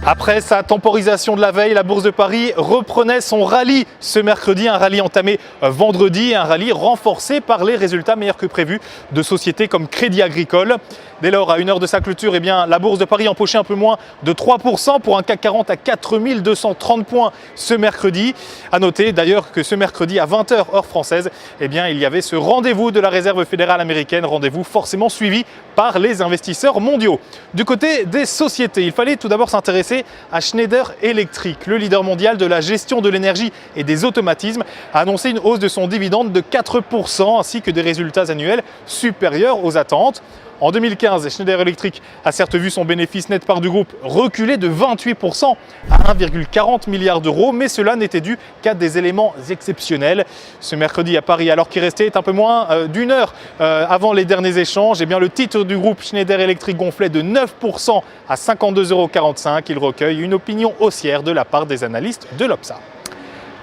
Après sa temporisation de la veille, la Bourse de Paris reprenait son rallye ce mercredi, un rallye entamé vendredi, un rallye renforcé par les résultats meilleurs que prévus de sociétés comme Crédit Agricole. Dès lors, à une heure de sa clôture, la Bourse de Paris empochait un peu moins de 3% pour un CAC 40 à 4230 points ce mercredi. A noter d'ailleurs que ce mercredi à 20 h heure française, il y avait ce rendez-vous de la Réserve fédérale américaine, rendez-vous forcément suivi par les investisseurs mondiaux. Du côté des sociétés, il fallait tout d'abord s'intéresser à Schneider Electric. Le leader mondial de la gestion de l'énergie et des automatismes a annoncé une hausse de son dividende de 4% ainsi que des résultats annuels supérieurs aux attentes. En 2015, Schneider Electric a certes vu son bénéfice net part du groupe reculer de 28% à 1,40 milliard d'euros, mais cela n'était dû qu'à des éléments exceptionnels. Ce mercredi à Paris, alors qu'il restait un peu moins d'une heure avant les derniers échanges, le titre du groupe Schneider Electric gonflait de 9% à 52,45 €. Il recueille une opinion haussière de la part des analystes de l'Opsa.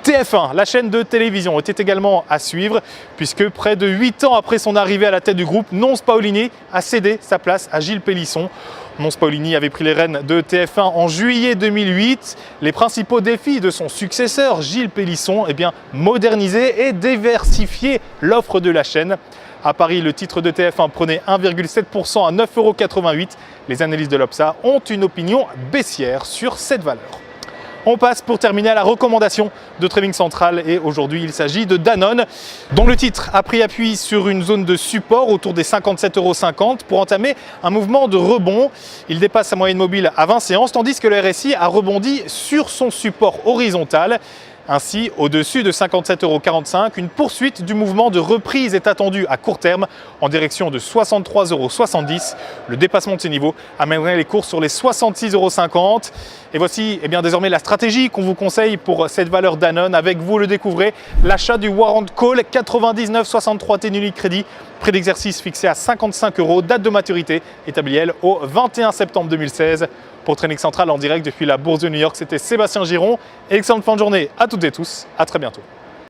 TF1, la chaîne de télévision, était également à suivre puisque près de 8 ans après son arrivée à la tête du groupe, Nonce Paolini a cédé sa place à Gilles Pélisson. Nonce Paolini avait pris les rênes de TF1 en juillet 2008. Les principaux défis de son successeur, Gilles Pélisson, moderniser et diversifier l'offre de la chaîne. À Paris, le titre de TF1 prenait 1,7% à 9,88 €. Les analystes de l'Opsa ont une opinion baissière sur cette valeur. On passe pour terminer à la recommandation de Trading Central et aujourd'hui il s'agit de Danone dont le titre a pris appui sur une zone de support autour des 57,50 € pour entamer un mouvement de rebond. Il dépasse sa moyenne mobile à 20 séances tandis que le RSI a rebondi sur son support horizontal. Ainsi, au-dessus de 57,45 €, une poursuite du mouvement de reprise est attendue à court terme en direction de 63,70 €. Le dépassement de ces niveaux amènerait les cours sur les 66,50 €. Et voici désormais la stratégie qu'on vous conseille pour cette valeur Danone. Avec vous le découvrez, l'achat du warrant call 99,63 TNUI crédit. Prix d'exercice fixé à 55 €, date de maturité établie elle au 21 septembre 2016. Pour Trading Central en direct depuis la Bourse de New York, c'était Sébastien Giron. Excellente fin de journée à toutes et tous, à très bientôt.